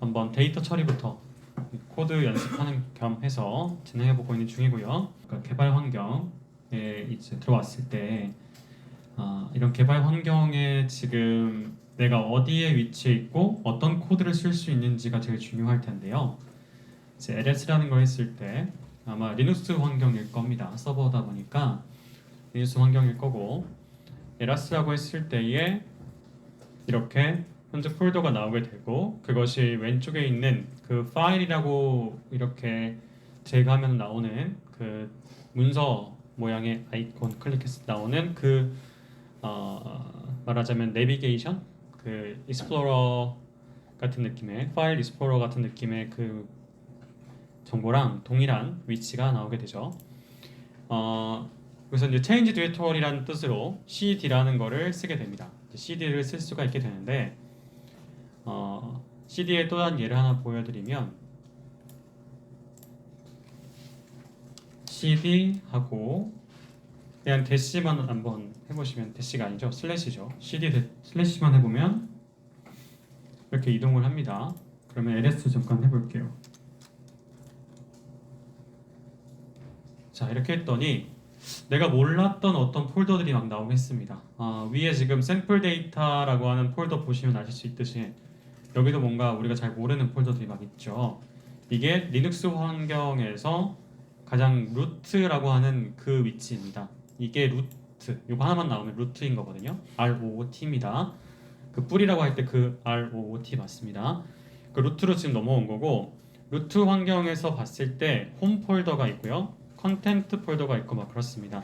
한번 데이터 처리부터 코드 연습하는 겸 해서 진행해보고 있는 중이고요. 그러니까 개발 환경에 이제 들어왔을 때 이런 개발 환경에 지금 내가 어디에 위치해 있고 어떤 코드를 쓸 수 있는지가 제일 중요할 텐데요. 이제 LS라는 걸 했을 때 아마 리눅스 환경일 겁니다. 서버다 보니까 리눅스 환경일 거고, 에라스라고 했을 때에 이렇게 현재 폴더가 나오게 되고, 그것이 왼쪽에 있는 그 파일이라고 이렇게 제거하면 나오는 그 문서 모양의 아이콘 클릭해서 나오는 그 말하자면 내비게이션, 그 익스플로러 같은 느낌의, 파일 익스플로러 같은 느낌의 그 정보랑 동일한 위치가 나오게 되죠. 그래서 이제 change directory라는 뜻으로 cd라는 거를 쓰게 됩니다. cd를 쓸 수가 있게 되는데, cd의 또 다른 예를 하나 보여드리면, cd 하고 그냥 대시만 한번 해보시면, 대시가 아니죠, 슬래시죠. cd 슬래시만 해보면 이렇게 이동을 합니다. 그러면 ls 잠깐 해볼게요. 자, 이렇게 했더니 내가 몰랐던 어떤 폴더들이 막 나오겠습니다. 위에 지금 샘플 데이터라고 하는 폴더 보시면 아실 수 있듯이 여기도 뭔가 우리가 잘 모르는 폴더들이 막 있죠. 이게 리눅스 환경에서 가장 루트라고 하는 그 위치입니다. 이게 루트, 이거 하나만 나오면 루트인 거거든요. ROOT입니다. 그 뿌리라고 할 때 그 ROOT 맞습니다. 그 루트로 지금 넘어온 거고, 루트 환경에서 봤을 때 홈 폴더가 있고요, 컨텐트 폴더가 있고 막 그렇습니다.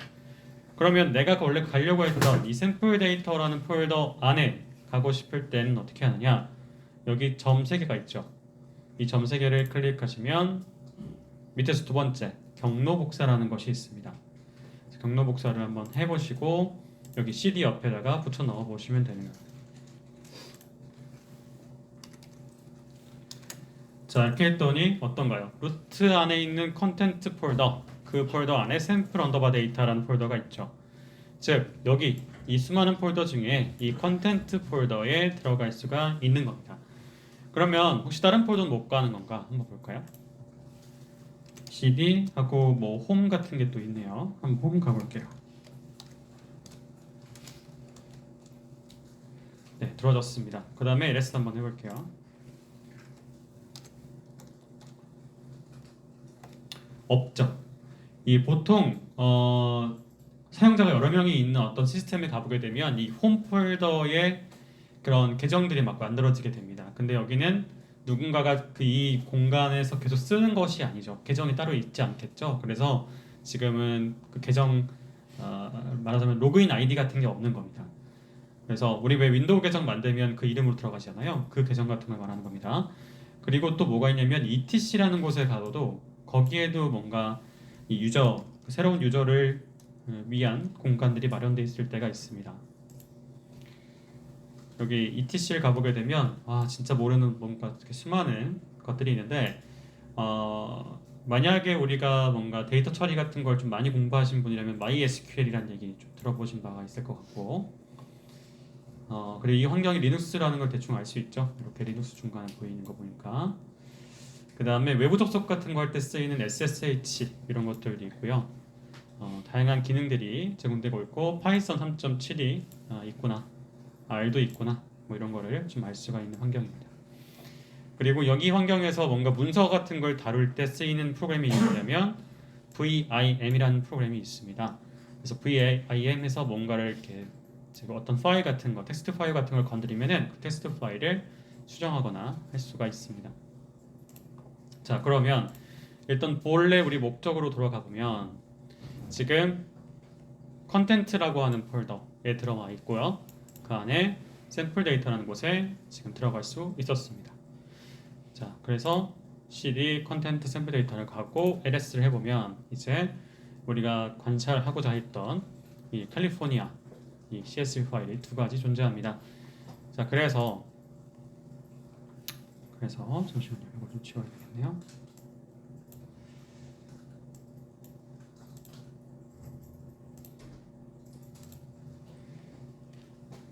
그러면 내가 원래 가려고 했던 이 샘플 데이터라는 폴더 안에 가고 싶을 때는 어떻게 하느냐, 여기 점 3개가 있죠. 이 점 3개를 클릭하시면 밑에서 두 번째 경로 복사라는 것이 있습니다. 경로 복사를 한번 해보시고 여기 CD 옆에다가 붙여 넣어 보시면 됩니다. 자, 이렇게 했더니 어떤가요? 루트 안에 있는 컨텐트 폴더, 그 폴더 안에 샘플 언더바 데이터라는 폴더가 있죠. 즉 여기 이 수많은 폴더 중에 이 컨텐트 폴더에 들어갈 수가 있는 겁니다. 그러면 혹시 다른 폴더는 못 가는 건가 한번 볼까요? cd 하고 뭐 홈 같은 게 또 있네요. 한번 홈 가볼게요. 네, 들어졌습니다. 그 다음에 ls 한번 해볼게요. 없죠. 이 보통 사용자가 여러 명이 있는 어떤 시스템에 가보게 되면 이 홈 폴더에 그런 계정들이 막 만들어지게 됩니다. 근데 여기는 누군가가 이 공간에서 계속 쓰는 것이 아니죠. 계정이 따로 있지 않겠죠. 그래서 지금은 그 계정 말하자면 로그인 아이디 같은 게 없는 겁니다. 그래서 우리 왜 윈도우 계정 만들면 그 이름으로 들어가잖아요. 그 계정 같은 걸 말하는 겁니다. 그리고 또 뭐가 있냐면 etc라는 곳에 가도 거기에도 뭔가 이 유저, 새로운 유저를 위한 공간들이 마련되어 있을 때가 있습니다. 여기 etc를 가보게 되면 진짜 모르는 뭔가 수많은 것들이 있는데, 만약에 우리가 뭔가 데이터 처리 같은 걸 좀 많이 공부하신 분이라면 MySQL이라는 얘기 좀 들어보신 바가 있을 것 같고, 그리고 이 환경이 리눅스라는 걸 대충 알 수 있죠. 이렇게 리눅스 중간에 보이는 거 보니까. 그 다음에 외부 접속 같은 거 할 때 쓰이는 SSH 이런 것들이 있고요. 다양한 기능들이 제공되고 있고, 파이썬 3.7이 있구나, R도 있구나, 뭐 이런 거를 좀 알 수가 있는 환경입니다. 그리고 여기 환경에서 뭔가 문서 같은 걸 다룰 때 쓰이는 프로그램이 있냐면 VIM이라는 프로그램이 있습니다. 그래서 VIM에서 뭔가를 이렇게 어떤 파일 같은 거, 텍스트 파일 같은 걸 건드리면은 그 텍스트 파일을 수정하거나 할 수가 있습니다. 자, 그러면 일단 본래 우리 목적으로 돌아가 보면 지금 컨텐트라고 하는 폴더에 들어와 있고요. 그 안에 샘플 데이터라는 곳에 지금 들어갈 수 있었습니다. 자, 그래서 cd 컨텐트 샘플 데이터를 가고 ls를 해보면 이제 우리가 관찰하고자 했던 이 캘리포니아 이 CSV 파일이 두 가지 존재합니다. 자, 그래서 잠시만요. 이거 좀 지워야 되겠네요.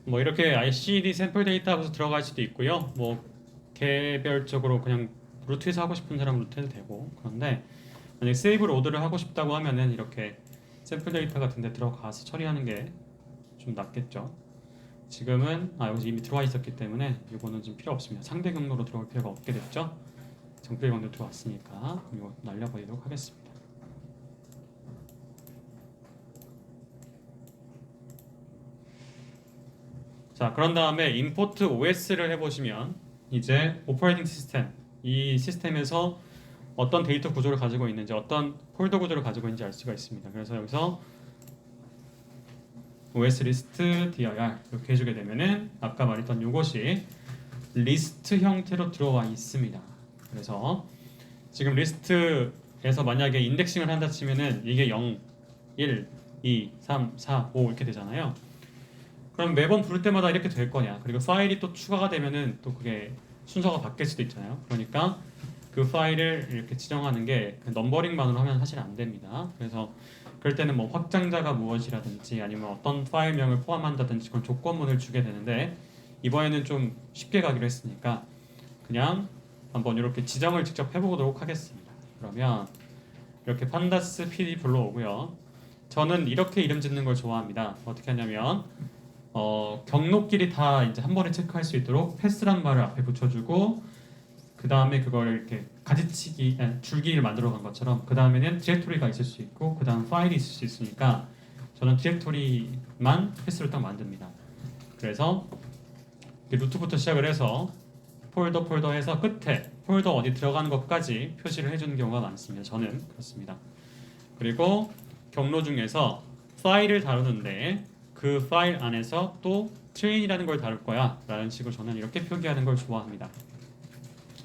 뭐 이렇게 ICD 샘플 데이터 하고서 들어갈 수도 있고요. 뭐 개별적으로 그냥 루트에서 하고 싶은 사람은 루트해도 되고, 그런데 만약에 세이브 로드를 하고 싶다고 하면은 이렇게 샘플 데이터 같은 데 들어가서 처리하는 게 좀 낫겠죠. 지금은 여기서 이미 들어와 있었기 때문에 이거는 좀 필요 없습니다. 상대 경로로 들어올 필요가 없게 됐죠. 정글 경로 들어왔으니까 이거 날려버리도록 하겠습니다. 자, 그런 다음에 임포트 OS를 해보시면 이제 오퍼레이팅 시스템, 이 시스템에서 어떤 데이터 구조를 가지고 있는지, 어떤 폴더 구조를 가지고 있는지 알 수가 있습니다. 그래서 여기서 OS 리스트 dir 이렇게 해주게 되면은 아까 말했던 이것이 리스트 형태로 들어와 있습니다. 그래서 지금 리스트에서 만약에 인덱싱을 한다 치면은 이게 0, 1, 2, 3, 4, 5 이렇게 되잖아요. 그럼 매번 부를 때마다 이렇게 될 거냐? 그리고 파일이 또 추가가 되면은 또 그게 순서가 바뀔 수도 있잖아요. 그러니까 그 파일을 이렇게 지정하는 게 그 넘버링만으로 하면 사실 안 됩니다. 그래서 그럴 때는 뭐 확장자가 무엇이라든지 아니면 어떤 파일명을 포함한다든지 그런 조건문을 주게 되는데 이번에는 좀 쉽게 가기로 했으니까 그냥 한번 이렇게 지정을 직접 해보도록 하겠습니다. 그러면 이렇게 판다스 pd 불러오고요. 저는 이렇게 이름 짓는 걸 좋아합니다. 어떻게 하냐면 경로끼리 다 이제 한 번에 체크할 수 있도록 패스란 말을 앞에 붙여주고 그 다음에 그걸 이렇게 가지치기 줄기를 만들어 간 것처럼 그 다음에는 디렉토리가 있을 수 있고 그 다음 파일이 있을 수 있으니까 저는 디렉토리만 패스를 딱 만듭니다. 그래서 루트부터 시작을 해서 폴더 해서 끝에 폴더 어디 들어가는 것까지 표시를 해주는 경우가 많습니다. 저는 그렇습니다. 그리고 경로 중에서 파일을 다루는데 그 파일 안에서 또 트레인이라는 걸 다룰 거야 라는 식으로 저는 이렇게 표기하는 걸 좋아합니다.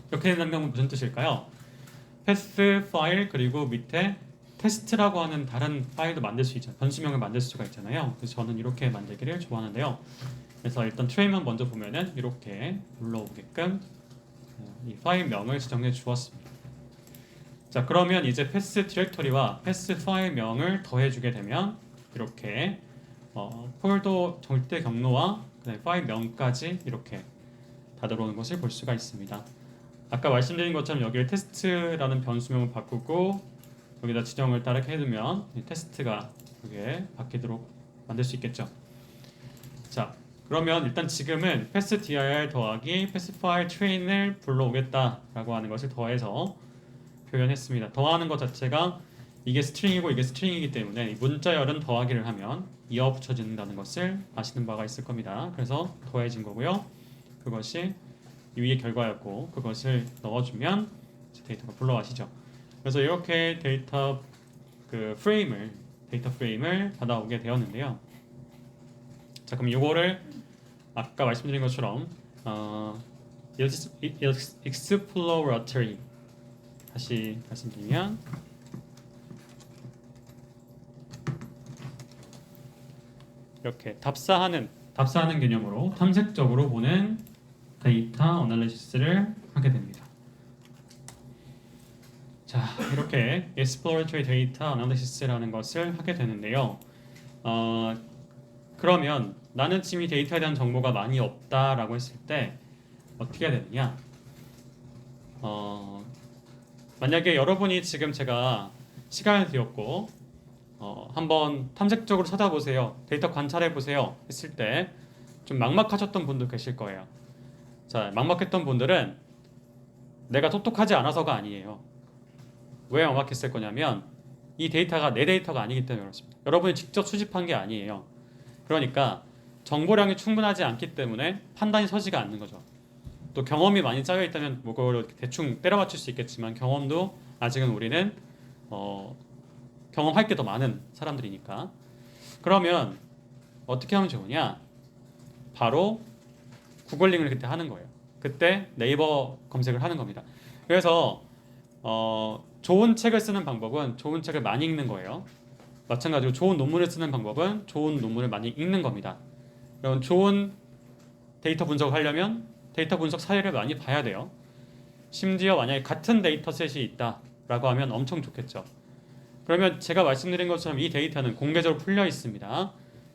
이렇게 된다는 건 무슨 뜻일까요? 패스 파일 그리고 밑에 테스트라고 하는 다른 파일도 만들 수 있잖아요. 변수명을 만들 수가 있잖아요. 그래서 저는 이렇게 만들기를 좋아하는데요. 그래서 일단 트레이만 먼저 보면은 이렇게 불러오게끔 이 파일명을 지정해 주었습니다. 자, 그러면 이제 패스 디렉토리와 패스 파일명을 더해주게 되면 이렇게 폴더 절대 경로와 파일명까지 이렇게 다 들어오는 것을 볼 수가 있습니다. 아까 말씀드린 것처럼 여기를 테스트라는 변수명을 바꾸고 여기다 지정을 따르게 해두면 테스트가 여기에 바뀌도록 만들 수 있겠죠. 자, 그러면 일단 지금은 패스 dir 더하기 패스 파일 트레인을 불러오겠다라고 하는 것을 더해서 표현했습니다. 더하는 것 자체가 이게 스트링이고 이게 스트링이기 때문에 문자열은 더하기를 하면 이어 붙여진다는 것을 아시는 바가 있을 겁니다. 그래서 더해진 거고요. 그것이 위의 결과였고 그것을 넣어주면 데이터가 불러가시죠. 그래서 이렇게 데이터 프레임을 받아오게 되었는데요. 자, 그럼 이거를 아까 말씀드린 것처럼 exploratory 다시 말씀드리면 이렇게 답사하는 개념으로 탐색적으로 보는 데이터 어널리시스를 하게 됩니다. 자, 이렇게 exploratory data analysis라는 것을 하게 되는데요. 그러면 나는 지금 이 데이터에 대한 정보가 많이 없다라고 했을 때 어떻게 해야 되느냐? 만약에 여러분이 지금 제가 시간을 드렸고 한번 탐색적으로 찾아보세요, 데이터 관찰해보세요 했을 때 좀 막막하셨던 분들 계실 거예요. 자, 막막했던 분들은 내가 똑똑하지 않아서가 아니에요. 왜 막막했을 거냐면 이 데이터가 내 데이터가 아니기 때문에 그렇습니다. 여러분이 직접 수집한 게 아니에요. 그러니까 정보량이 충분하지 않기 때문에 판단이 서지가 않는 거죠. 또 경험이 많이 쌓여 있다면 뭐 그걸 대충 때려 맞출 수 있겠지만 경험도 아직은 우리는 경험할 게 더 많은 사람들이니까. 그러면 어떻게 하면 좋으냐? 바로 구글링을 그때 하는 거예요. 그때 네이버 검색을 하는 겁니다. 그래서 좋은 책을 쓰는 방법은 좋은 책을 많이 읽는 거예요. 마찬가지로 좋은 논문을 쓰는 방법은 좋은 논문을 많이 읽는 겁니다. 그럼 좋은 데이터 분석을 하려면 데이터 분석 사례를 많이 봐야 돼요. 심지어 만약에 같은 데이터셋이 있다라고 하면 엄청 좋겠죠. 그러면 제가 말씀드린 것처럼 이 데이터는 공개적으로 풀려 있습니다.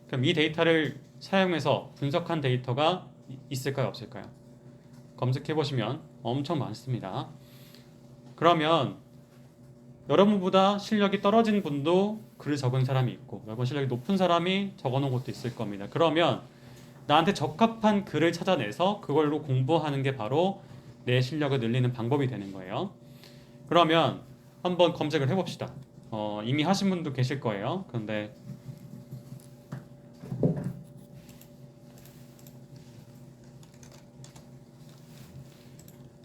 그럼 이 데이터를 사용해서 분석한 데이터가 있을까요, 없을까요? 검색해 보시면 엄청 많습니다. 그러면 여러분보다 실력이 떨어진 분도 글을 적은 사람이 있고 여러분 실력이 높은 사람이 적어놓은 것도 있을 겁니다. 그러면 나한테 적합한 글을 찾아내서 그걸로 공부하는 게 바로 내 실력을 늘리는 방법이 되는 거예요. 그러면 한번 검색을 해봅시다. 이미 하신 분도 계실 거예요. 그런데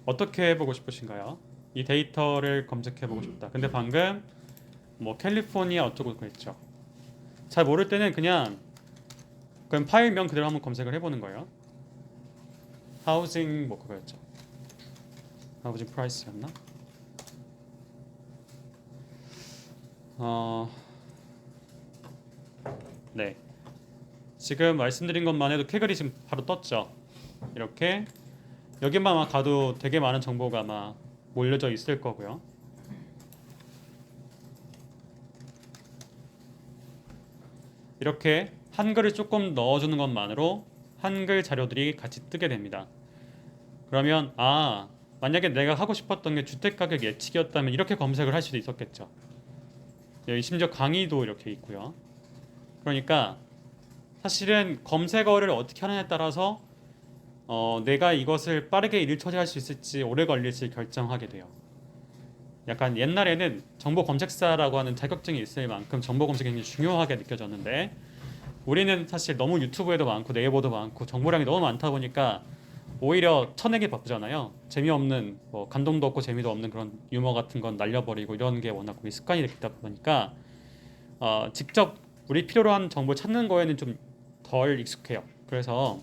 어떻게 해보고 싶으신가요? 이 데이터를 검색해보고 싶다. 근데 방금 뭐 캘리포니아 어쩌고 그랬죠. 잘 모를 때는 그냥 파일명 그대로 한번 검색을 해보는 거예요. 하우징 뭐 그거였죠. 하우징 프라이스였나? 네. 지금 말씀드린 것만 해도 캐글이 지금 바로 떴죠. 이렇게 여기만 아마 가도 되게 많은 정보가 아마 몰려져 있을 거고요. 이렇게 한글을 조금 넣어주는 것만으로 한글 자료들이 같이 뜨게 됩니다. 그러면 만약에 내가 하고 싶었던 게 주택가격 예측이었다면 이렇게 검색을 할 수도 있었겠죠. 여기 심지어 강의도 이렇게 있고요. 그러니까 사실은 검색어를 어떻게 하느냐에 따라서 내가 이것을 빠르게 일 처리할 수 있을지 오래 걸릴지 결정하게 돼요. 약간 옛날에는 정보 검색사라고 하는 자격증이 있을 만큼 정보 검색이 굉장히 중요하게 느껴졌는데 우리는 사실 너무 유튜브에도 많고 네이버도 많고 정보량이 너무 많다 보니까 오히려 쳐내기 바쁘잖아요. 재미없는 뭐 감동도 없고 재미도 없는 그런 유머 같은 건 날려버리고 이런 게 워낙 우리 습관이 됐다 보니까 직접 우리 필요로 한 정보 찾는 거에는 좀 덜 익숙해요. 그래서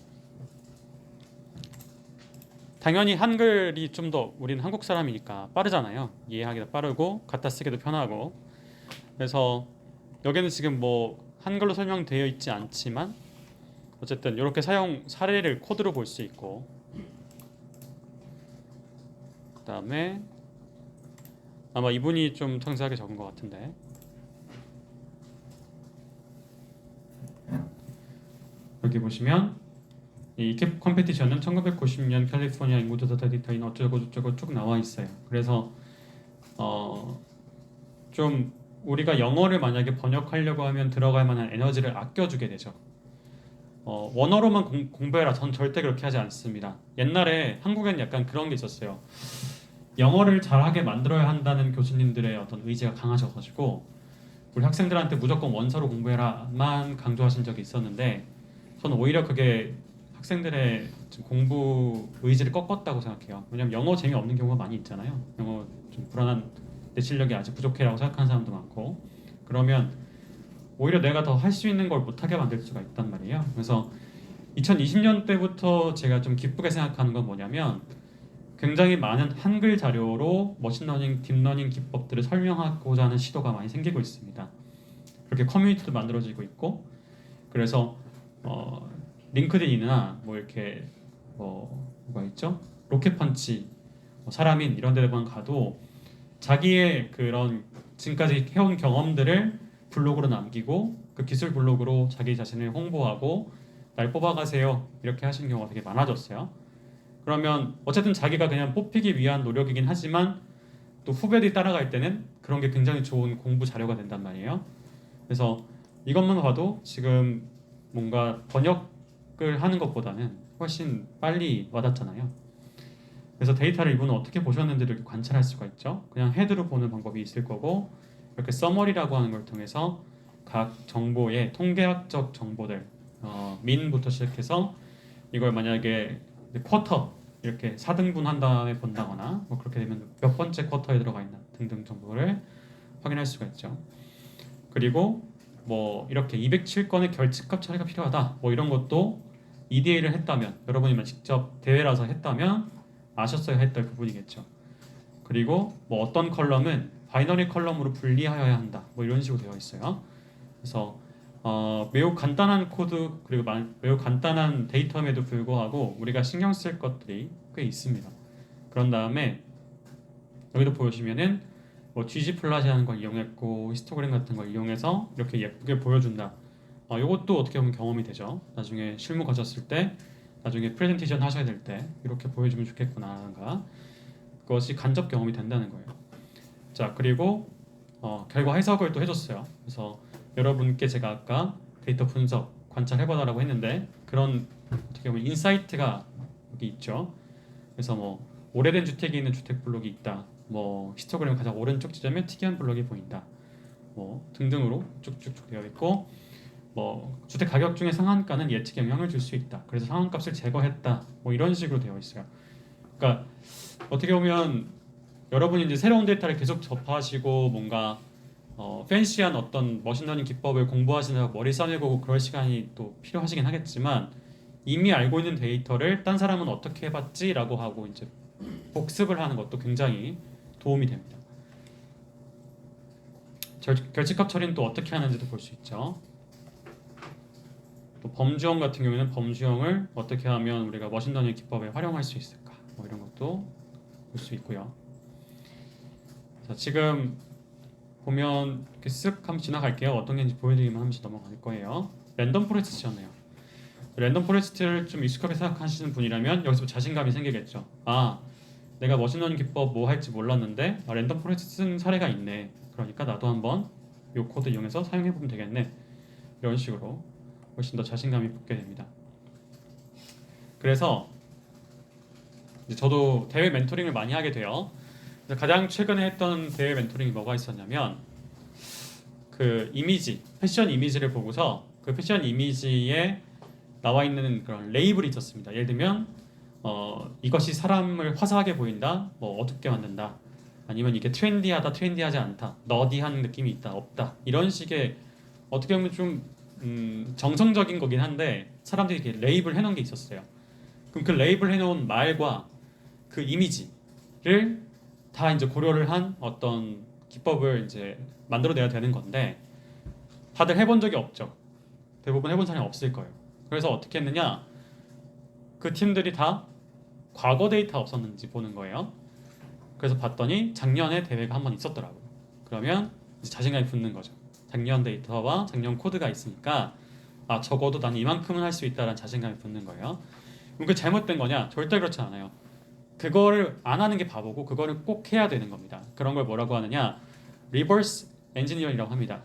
당연히 한글이 좀 더 우리는 한국 사람이니까 빠르잖아요. 이해하기도 빠르고 갖다 쓰기도 편하고. 그래서 여기는 지금 뭐 한글로 설명되어 있지 않지만 어쨌든 이렇게 사용 사례를 코드로 볼 수 있고 그다음에 아마 이분이 좀 상세하게 적은 것 같은데 여기 보시면 이 캡 컴페티션은 1990년 캘리포니아 인구 조사 데이터인 어쩌고 저쩌고 쭉 나와 있어요. 그래서 좀 우리가 영어를 만약에 번역하려고 하면 들어갈 만한 에너지를 아껴주게 되죠. 원어로만 공부해라. 전 절대 그렇게 하지 않습니다. 옛날에 한국에는 약간 그런 게 있었어요. 영어를 잘하게 만들어야 한다는 교수님들의 어떤 의지가 강하셔가지고 우리 학생들한테 무조건 원서로 공부해라만 강조하신 적이 있었는데 저는 오히려 그게 학생들의 공부 의지를 꺾었다고 생각해요. 왜냐면 영어 재미없는 경우가 많이 있잖아요. 영어 좀 불안한 내 실력이 아직 부족해라고 생각하는 사람도 많고 그러면 오히려 내가 더 할 수 있는 걸 못하게 만들 수가 있단 말이에요. 그래서 2020년 때부터 제가 좀 기쁘게 생각하는 건 뭐냐면 굉장히 많은 한글 자료로 머신러닝, 딥러닝 기법들을 설명하고자 하는 시도가 많이 생기고 있습니다. 그렇게 커뮤니티도 만들어지고 있고 그래서 링크드인이나 뭐 이렇게 뭐가 있죠? 로켓펀치, 사람인 이런 데만 가도 자기의 그런 지금까지 해온 경험들을 블로그로 남기고 그 기술 블로그로 자기 자신을 홍보하고 날 뽑아가세요 이렇게 하시는 경우가 되게 많아졌어요. 그러면 어쨌든 자기가 그냥 뽑히기 위한 노력이긴 하지만 또 후배들이 따라갈 때는 그런 게 굉장히 좋은 공부 자료가 된단 말이에요. 그래서 이것만 봐도 지금 뭔가 번역을 하는 것보다는 훨씬 빨리 와닿잖아요. 그래서 데이터를 이분은 어떻게 보셨는지를 이렇게 관찰할 수가 있죠. 그냥 헤드로 보는 방법이 있을 거고 이렇게 서머리라고 하는 걸 통해서 각 정보의 통계학적 정보들 민부터 시작해서 이걸 만약에 쿼터 이렇게 4등분 한 다음에 본다거나 뭐 그렇게 되면 몇 번째 쿼터에 들어가 있나 등등 정보를 확인할 수가 있죠. 그리고 뭐 이렇게 207건의 결집값 처리가 필요하다 뭐 이런 것도 EDA를 했다면 여러분이 직접 대회라서 했다면 아셨어야 했던 부분이겠죠. 그리고 뭐 어떤 컬럼은 바이너리 컬럼으로 분리하여야 한다 뭐 이런 식으로 되어 있어요. 그래서 매우 간단한 코드 그리고 매우 간단한 데이터임에도 불구하고 우리가 신경 쓸 것들이 꽤 있습니다. 그런 다음에 여기도 보시면은 뭐 gg플롯이라는 걸 이용했고 히스토그램 같은 걸 이용해서 이렇게 예쁘게 보여준다. 이것도 어떻게 보면 경험이 되죠. 나중에 실무 거쳤을 때 나중에 프레젠테이션 하셔야 될 때 이렇게 보여주면 좋겠구나가 그것이 간접 경험이 된다는 거예요. 자, 그리고 결과 해석을 또 해줬어요. 그래서 여러분께 제가 아까 데이터 분석, 관찰해봐라고 했는데 그런 어떻게 보면 인사이트가 여기 있죠. 그래서 뭐 오래된 주택이 있는 주택 블록이 있다. 뭐 히스토그램 가장 오른쪽 지점에 특이한 블록이 보인다. 뭐 등등으로 쭉쭉쭉 되어 있고 뭐 주택 가격 중에 상한가는 예측 영향을 줄 수 있다. 그래서 상한값을 제거했다. 뭐 이런 식으로 되어 있어요. 그러니까 어떻게 보면 여러분이 이제 새로운 데이터를 계속 접하시고 뭔가 팬시한 어떤 머신러닝 기법을 공부하시느라 머리 싸매고 그럴 시간이 또 필요하시긴 하겠지만 이미 알고 있는 데이터를 딴 사람은 어떻게 해봤지라고 하고 이제 복습을 하는 것도 굉장히 도움이 됩니다. 결집값 처리는 또 어떻게 하는지도 볼 수 있죠. 또 범주형 같은 경우에는 범주형을 어떻게 하면 우리가 머신러닝 기법에 활용할 수 있을까? 뭐 이런 것도 볼 수 있고요. 자, 지금 보면 이렇게 쓱 한번 지나갈게요. 어떤 게 있는지 보여드리기만 하면서 넘어갈 거예요. 랜덤 포레스트잖아요. 랜덤 포레스트를 좀 익숙하게 생각하시는 분이라면 여기서 자신감이 생기겠죠. 아, 내가 머신러닝 기법 뭐 할지 몰랐는데 랜덤 포레스트 쓴 사례가 있네. 그러니까 나도 한번 이 코드 이용해서 사용해보면 되겠네. 이런 식으로 훨씬 더 자신감이 붙게 됩니다. 그래서 이제 저도 대외 멘토링을 많이 하게 돼요. 그래서 가장 최근에 했던 대외 멘토링이 뭐가 있었냐면 그 이미지, 패션 이미지를 보고서 그 패션 이미지에 나와 있는 그런 레이블이 있었습니다. 예를 들면 이것이 사람을 화사하게 보인다, 뭐 어둡게 만든다, 아니면 이게 트렌디하다, 트렌디하지 않다, 너디한 느낌이 있다, 없다, 이런 식의 어떻게 보면 좀 정성적인 거긴 한데 사람들이 이렇게 레이블 해놓은 게 있었어요. 그럼 그 레이블 해놓은 말과 그 이미지를 다 이제 고려를 한 어떤 기법을 이제 만들어내야 되는 건데 다들 해본 적이 없죠. 대부분 해본 사람이 없을 거예요. 그래서 어떻게 했느냐? 그 팀들이 다 과거 데이터 없었는지 보는 거예요. 그래서 봤더니 작년에 대회가 한 번 있었더라고요. 그러면 이제 자신감이 붙는 거죠. 작년 데이터와 작년 코드가 있으니까 아, 적어도 난 이만큼은 할 수 있다라는 자신감이 붙는 거예요. 그럼 그게 잘못된 거냐? 절대 그렇지 않아요. 그거를 안 하는 게 바보고 그거를 꼭 해야 되는 겁니다. 그런 걸 뭐라고 하느냐? 리버스 엔지니어링이라고 합니다.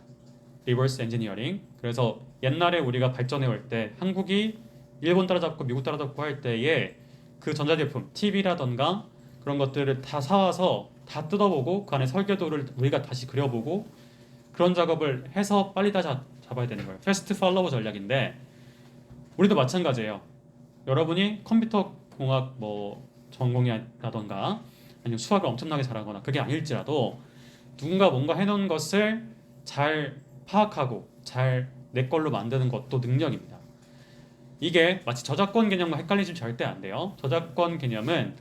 리버스 엔지니어링. 그래서 옛날에 우리가 발전해 올 때 한국이 일본 따라잡고 미국 따라잡고 할 때에 그 전자제품, TV라던가 그런 것들을 다 사와서 다 뜯어보고 그 안에 설계도를 우리가 다시 그려보고 그런 작업을 해서 빨리 다 잡아야 되는 거예요. 패스트 팔로우 전략인데 우리도 마찬가지예요. 여러분이 컴퓨터 공학 뭐 전공이라던가 아니면 수학을 엄청나게 잘하거나 그게 아닐지라도 누군가 뭔가 해놓은 것을 잘 파악하고 잘 내 걸로 만드는 것도 능력입니다. 이게 마치 저작권 개념과 헷갈리시면 절대 안 돼요. 저작권 개념은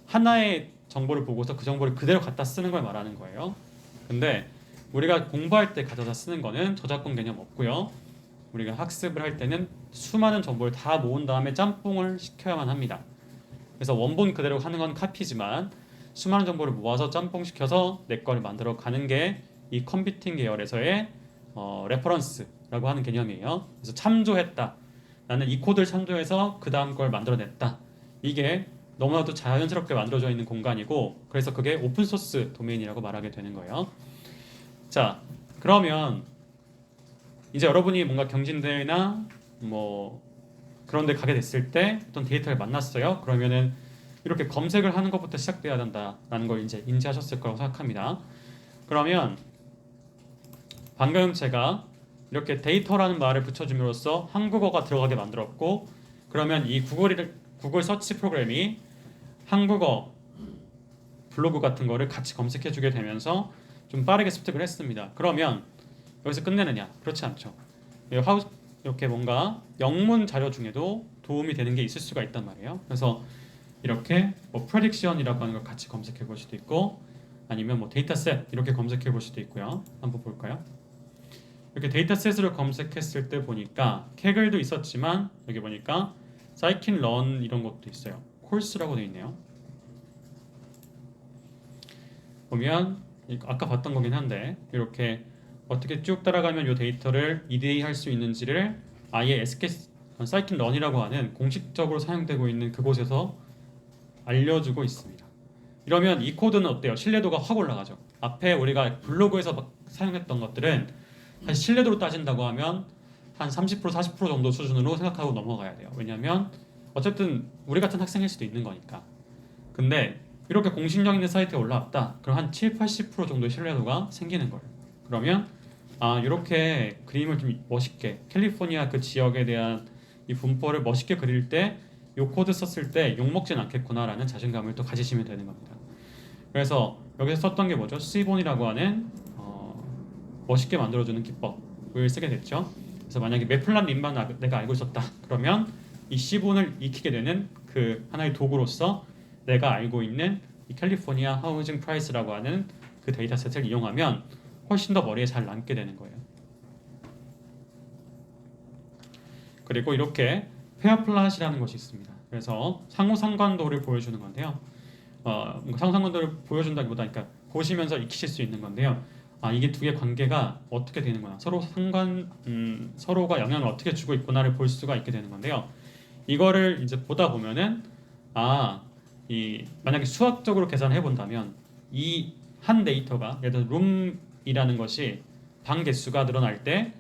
하나의 정보를 보고서 그 정보를 그대로 갖다 쓰는 걸 말하는 거예요. 근데 우리가 공부할 때 가져다 쓰는 거는 저작권 개념 없고요. 우리가 학습을 할 때는 수많은 정보를 다 모은 다음에 짬뽕을 시켜야만 합니다. 그래서 원본 그대로 하는 건 카피지만 수많은 정보를 모아서 짬뽕시켜서 내 거를 만들어 가는 게 이 컴퓨팅 계열에서의 레퍼런스라고 하는 개념이에요. 그래서 참조했다. 나는 이 코드를 참조해서 그 다음 걸 만들어냈다. 이게 너무나도 자연스럽게 만들어져 있는 공간이고 그래서 그게 오픈소스 도메인이라고 말하게 되는 거예요. 자, 그러면 이제 여러분이 뭔가 경진대회나 뭐 그런 데 가게 됐을 때 어떤 데이터를 만났어요. 그러면은 이렇게 검색을 하는 것부터 시작돼야 된다라는 걸 이제 인지하셨을 거라고 생각합니다. 그러면 방금 제가 이렇게 데이터라는 말을 붙여줌으로써 한국어가 들어가게 만들었고 그러면 이 구글 서치 프로그램이 한국어 블로그 같은 거를 같이 검색해 주게 되면서 좀 빠르게 습득을 했습니다. 그러면 여기서 끝내느냐? 그렇지 않죠. 이렇게 뭔가 영문 자료 중에도 도움이 되는 게 있을 수가 있단 말이에요. 그래서 이렇게 뭐 프레딕션이라고 하는 걸 같이 검색해 볼 수도 있고 아니면 뭐 데이터셋 이렇게 검색해 볼 수도 있고요. 한번 볼까요? 이렇게 데이터셋으로 검색했을 때 보니까 캐글도 있었지만 여기 보니까 scikit-learn 이런 것도 있어요. 코र्스라고 되어 있네요. 보면 아까 봤던 거긴 한데 이렇게 어떻게 쭉 따라가면 이 데이터를 EDA 할 수 있는지를 아예 scikit-learn이라고 하는 공식적으로 사용되고 있는 그곳에서 알려주고 있습니다. 이러면 이 코드는 어때요? 신뢰도가 확 올라가죠. 앞에 우리가 블로그에서 막 사용했던 것들은 사실 신뢰도로 따진다고 하면 한 30% 40% 정도 수준으로 생각하고 넘어가야 돼요. 왜냐하면 어쨌든 우리 같은 학생일 수도 있는 거니까. 근데 이렇게 공신력 있는 사이트에 올라왔다. 그럼 한 7, 80% 정도의 신뢰도가 생기는 거예요. 그러면 이렇게 그림을 좀 멋있게 캘리포니아 그 지역에 대한 이 분포를 멋있게 그릴 때 이 코드 썼을 때 욕먹진 않겠구나라는 자신감을 또 가지시면 되는 겁니다. 그래서 여기서 썼던 게 뭐죠? C본이라고 하는 멋있게 만들어주는 기법을 쓰게 됐죠. 그래서 만약에 매플란 림만 내가 알고 있었다. 그러면 이 C본을 익히게 되는 그 하나의 도구로서 내가 알고 있는 이 캘리포니아 하우징 프라이스라고 하는 그 데이터셋을 이용하면 훨씬 더 머리에 잘 남게 되는 거예요. 그리고 이렇게 페어 플랫이라는 것이 있습니다. 그래서 상호상관도를 보여주는 건데요. 상호상관도를 보여준다기보다 그러니까 보시면서 익히실 수 있는 건데요. 이게 두 개의 관계가 어떻게 되는구나, 서로가 영향을 어떻게 주고 있구나를 볼 수가 있게 되는 건데요. 이거를 이제 보다 보면은 만약에 수학적으로 계산해 본다면 이 한 데이터가 예를 들어 룸이라는 것이 방 개수가 늘어날 때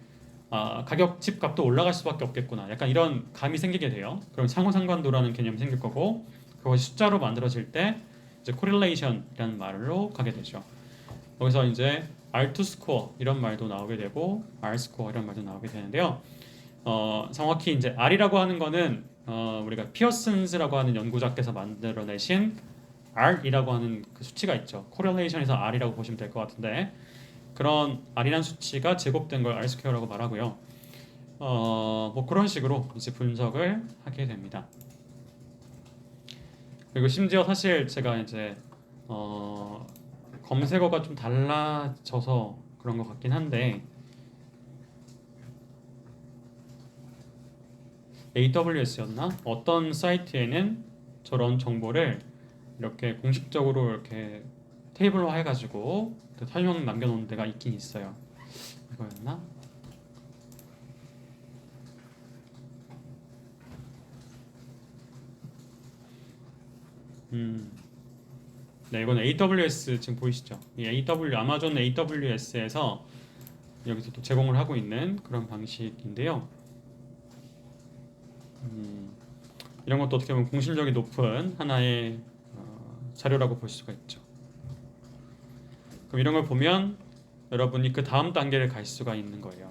가격 집 값도 올라갈 수밖에 없겠구나, 약간 이런 감이 생기게 돼요. 그럼 상호상관도라는 개념이 생길 거고, 그것이 숫자로 만들어질 때 이제 correlation이라는 말로 가게 되죠. 여기서 이제 R2 스코어 이런 말도 나오게 되고 R 스코어 이런 말도 나오게 되는데요. 정확히 이제 R이라고 하는 거는 우리가 피어슨스라고 하는 연구자께서 만들어내신 R이라고 하는 그 수치가 있죠. correlation에서 R이라고 보시면 될 것 같은데, 그런 R이라는 수치가 제곱된 걸 R 스퀘어라고 말하고요. 뭐 그런 식으로 이제 분석을 하게 됩니다. 그리고 심지어 사실 제가 이제 검색어가 좀 달라져서 그런 것 같긴 한데, AWS였나? 어떤 사이트에는 저런 정보를 이렇게 공식적으로 이렇게 테이블화 해가지고 설명 남겨놓은 데가 있긴 있어요. 이거였나? 네, 이건 AWS 지금 보이시죠? 이 아마존 AWS에서 여기서 또 제공을 하고 있는 그런 방식인데요. 이런 것도 어떻게 보면 공신력이 높은 하나의 자료라고 볼 수가 있죠. 그럼 이런 걸 보면 여러분이 그 다음 단계를 갈 수가 있는 거예요.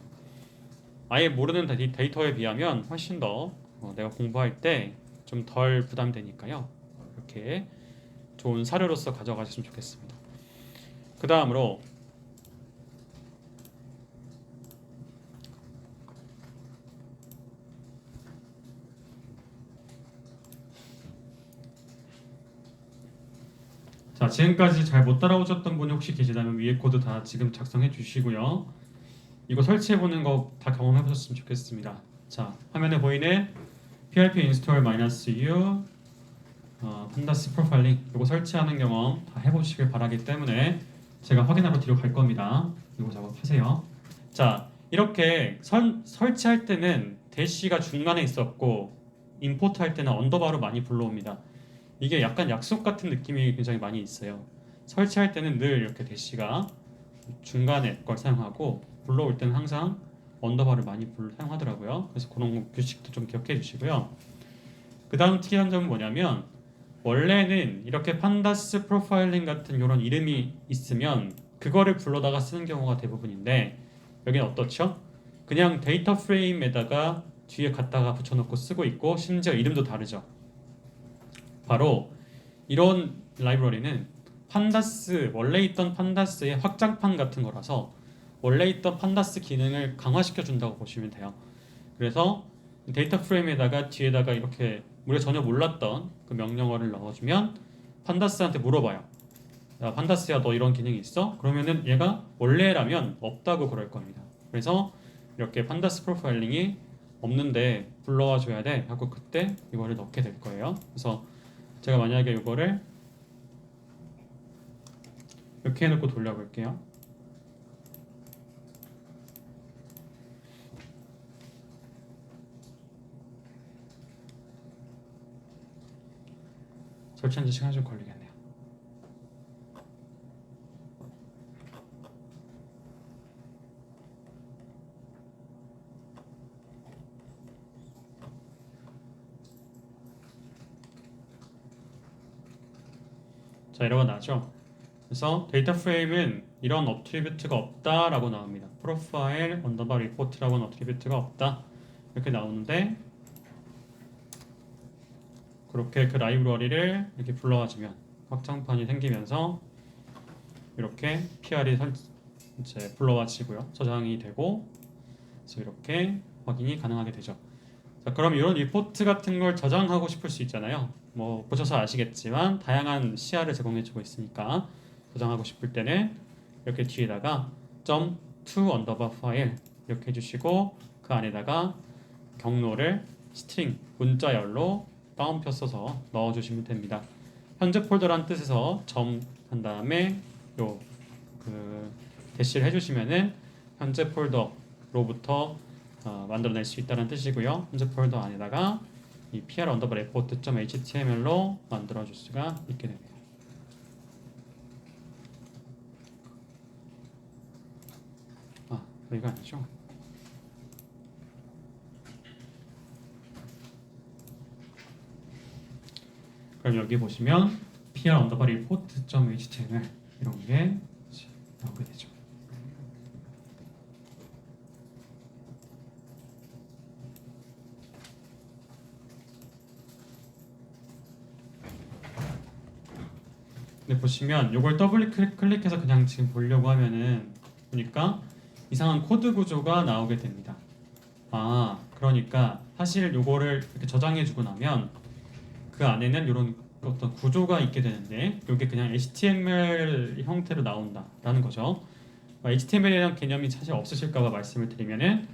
아예 모르는 데이터에 비하면 훨씬 더 내가 공부할 때 좀 덜 부담되니까요. 이렇게 좋은 사료로서 가져가셨으면 좋겠습니다. 그 다음으로 자, 지금까지 잘 못 따라오셨던 분이 혹시 계시다면 위에 코드 다 지금 작성해 주시고요. 이거 설치해 보는 거 다 경험해 보셨으면 좋겠습니다. 자, 화면에 보이는 PRP install -u 판다스 프로파일링 이거 설치하는 경험 다 해보시길 바라기 때문에 제가 확인하러 뒤로 갈 겁니다. 이거 작업하세요. 자, 이렇게 설치할 때는 대시가 중간에 있었고 임포트 할 때는 언더바로 많이 불러옵니다. 이게 약간 약속 같은 느낌이 굉장히 많이 있어요. 설치할 때는 늘 이렇게 대시가 중간에 걸 사용하고 불러올 때는 항상 언더바를 많이 사용하더라고요. 그래서 그런 규칙도 좀 기억해 주시고요. 그 다음 특이한 점은 뭐냐면, 원래는 이렇게 판다스 프로파일링 같은 이런 이름이 있으면 그거를 불러다가 쓰는 경우가 대부분인데, 여기는 어떻죠? 그냥 데이터 프레임에다가 뒤에 갖다가 붙여놓고 쓰고 있고, 심지어 이름도 다르죠. 바로 이런 라이브러리는 원래 있던 판다스의 확장판 같은 거라서 원래 있던 판다스 기능을 강화시켜 준다고 보시면 돼요. 그래서 데이터 프레임에다가 뒤에다가 이렇게 우리가 전혀 몰랐던 그 명령어를 넣어주면 판다스한테 물어봐요. 야, 판다스야, 너 이런 기능이 있어? 그러면은 얘가 원래라면 없다고 그럴 겁니다. 그래서 이렇게 판다스 프로파일링이 없는데 불러와 줘야 돼 하고 그때 이거를 넣게 될 거예요. 그래서 제가 만약에 이거를 이렇게 해놓고 돌려볼게요. 설치하는 데 시간이 좀 걸리겠네요. 자, 에러가 나죠. 그래서 데이터 프레임은 이런 어트리뷰트가 없다라고 나옵니다. 프로파일 언더바 리포트라고는 어트리뷰트가 없다 이렇게 나오는데, 그렇게 그 라이브러리를 이렇게 불러와주면 확장판이 생기면서 이렇게 PR이 이제 불러와지고요, 저장이 되고, 그래서 이렇게 확인이 가능하게 되죠. 자, 그럼 이런 리포트 같은 걸 저장하고 싶을 수 있잖아요. 뭐 보셔서 아시겠지만 다양한 CR을 제공해주고 있으니까 저장하고 싶을 때는 이렇게 뒤에다가 .to 언더바 파일 이렇게 해주시고, 그 안에다가 경로를 스트링 문자열로 따옴표 써서 넣어주시면 됩니다. 현재 폴더란 뜻에서 점 한 다음에 요 그 대시를 해주시면은 현재 폴더로부터 만들어낼 수 있다는 뜻이고요. 현재 폴더 안에다가 이 pr 언더바 report.html로 만들어줄 수가 있게 됩니다. 여기가 아니죠. 그럼 여기 보시면 pr 언더바 report.html 이런 게 나오게 되죠. 근데 보시면 이걸 더블 클릭해서 그냥 지금 보려고 하면은 보니까 이상한 코드 구조가 나오게 됩니다. 그러니까 사실 요거를 이렇게 저장해주고 나면 그 안에는 이런 어떤 구조가 있게 되는데, 이게 그냥 HTML 형태로 나온다라는 거죠. HTML에 대한 개념이 사실 없으실까봐 말씀을 드리면은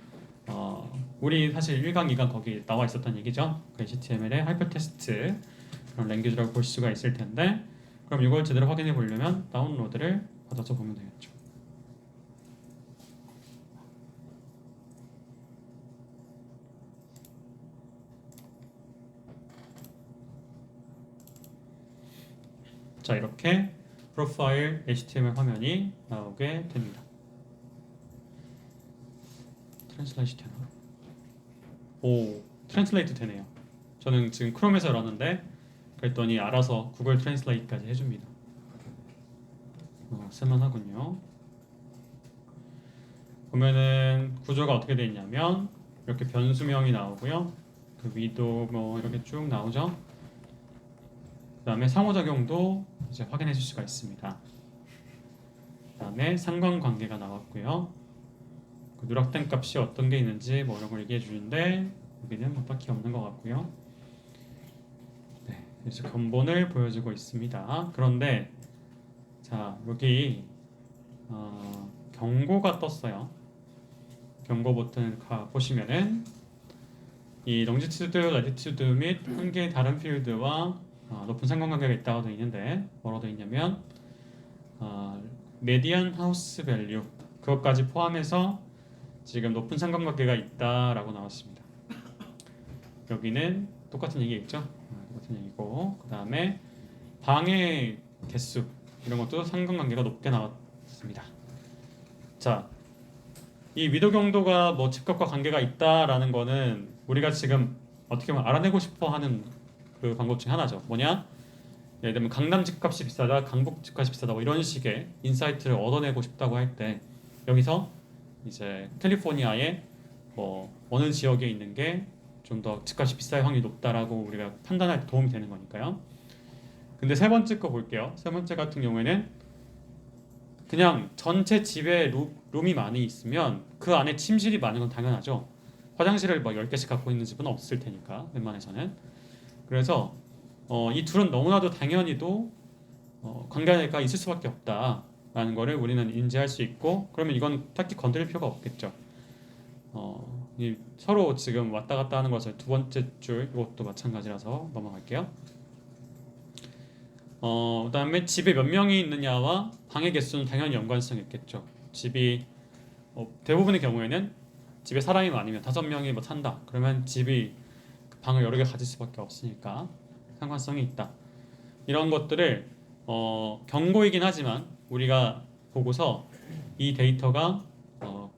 우리 사실 1강, 2강 거기 나와 있었던 얘기죠. 그 HTML의 하이퍼테스트 그런 랭귀지라고 볼 수가 있을 텐데, 그럼 이걸 제대로 확인해 보려면 다운로드를 받아서 보면 되겠죠. 자, 이렇게 프로파일 HTML 화면이 나오게 됩니다. 트랜슬레이트 되나? 오, 트랜슬레이트 되네요. 저는 지금 크롬에서 열었는데 그랬더니 알아서 구글 트랜슬레이트까지 해줍니다. 쓸만하군요. 보면은 구조가 어떻게 되어 있냐면 이렇게 변수명이 나오고요. 그 위도 뭐 이렇게 쭉 나오죠. 그 다음에 상호작용도 이제 확인해 줄 수가 있습니다. 그 다음에 상관관계가 나왔고요. 그 누락된 값이 어떤 게 있는지 뭐 이런 걸 얘기해 주는데 여기는 뭐 딱히 없는 것 같고요. 네, 이제 근본을 보여주고 있습니다. 그런데 자, 여기 경고가 떴어요. 경고 버튼 보시면은 이 롱지튜드, 라티튜드 및 한 개의 다른 필드와 높은 상관관계가 있다고 되어 있는데, 뭐라고 되어 있냐면 메디안 하우스 밸류 그것까지 포함해서 지금 높은 상관관계가 있다라고 나왔습니다. 여기는 똑같은 얘기겠죠? 똑같은 얘기고, 그 다음에 방의 개수 이런 것도 상관관계가 높게 나왔습니다. 자, 이 위도 경도가 뭐 집값과 관계가 있다라는 거는 우리가 지금 어떻게 보면 알아내고 싶어하는 그 방법 중 하나죠. 뭐냐? 예를 들면 강남 집값이 비싸다, 강북 집값이 비싸다, 뭐 이런 식의 인사이트를 얻어내고 싶다고 할 때 여기서 이제 캘리포니아의 뭐 어느 지역에 있는 게 좀 더 집값이 비쌀 확률이 높다라고 우리가 판단할 때 도움이 되는 거니까요. 근데 세 번째 거 볼게요. 세 번째 같은 경우에는 그냥 전체 집에 룸이 많이 있으면 그 안에 침실이 많은 건 당연하죠. 화장실을 막 10개씩 갖고 있는 집은 없을 테니까 웬만해서는. 그래서 이 둘은 너무나도 당연히도 관계가 있을 수밖에 없다라는 거를 우리는 인지할 수 있고, 그러면 이건 딱히 건드릴 필요가 없겠죠. 서로 지금 왔다 갔다 하는 것을 두 번째 줄 이것도 마찬가지라서 넘어갈게요. 그다음에 집에 몇 명이 있느냐와 방의 개수는 당연히 연관성이 있겠죠. 집이 대부분의 경우에는 집에 사람이 많으면 5명이 뭐 산다. 그러면 집이 방을 여러 개 가질 수밖에 없으니까 상관성이 있다. 이런 것들을 경고이긴 하지만 우리가 보고서 이 데이터가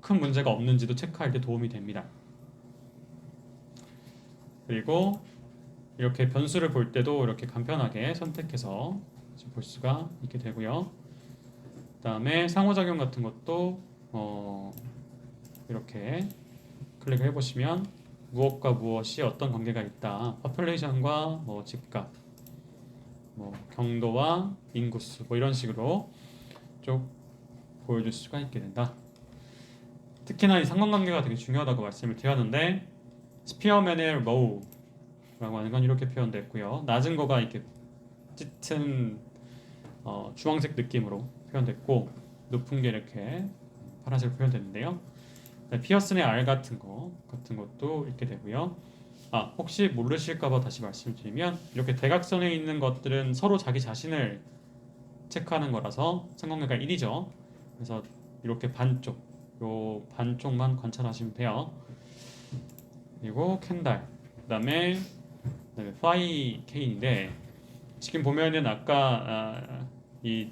큰 문제가 없는지도 체크할 때 도움이 됩니다. 그리고 이렇게 변수를 볼 때도 이렇게 간편하게 선택해서 볼 수가 있게 되고요. 그다음에 상호작용 같은 것도 이렇게 클릭을 해보시면 무엇과 무엇이 어떤 관계가 있다. 퍼퓰레이션과 뭐 집값, 뭐 경도와 인구수 뭐 이런 식으로 쭉 보여줄 수가 있게 된다. 특히나 이 상관관계가 되게 중요하다고 말씀을 드렸는데 스피어맨의 로우라고 하는 건 이렇게 표현됐고요. 낮은 거가 이렇게 짙은 주황색 느낌으로 표현됐고 높은 게 이렇게 파란색으로 표현됐는데요. 피어슨의 R 같은 것도 이렇게 되고요. 혹시 모르실까봐 다시 말씀드리면 이렇게 대각선에 있는 것들은 서로 자기 자신을 체크하는 거라서 상관관계가 1이죠. 그래서 이렇게 요 반쪽만 관찰하시면 돼요. 그리고 캔달, 그다음에 파이 K인데 지금 보면은 아까 이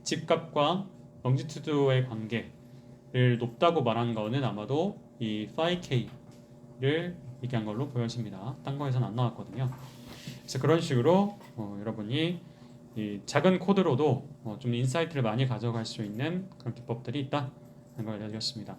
집값과 롱지튜드의 관계를 높다고 말한 거는 아마도 이 파이 K를 얘기한 걸로 보여집니다. 딴 거에서는 안 나왔거든요. 그래서 그런 식으로 여러분이 이 작은 코드로도 좀 인사이트를 많이 가져갈 수 있는 그런 기법들이 있다는 걸 알려드렸습니다.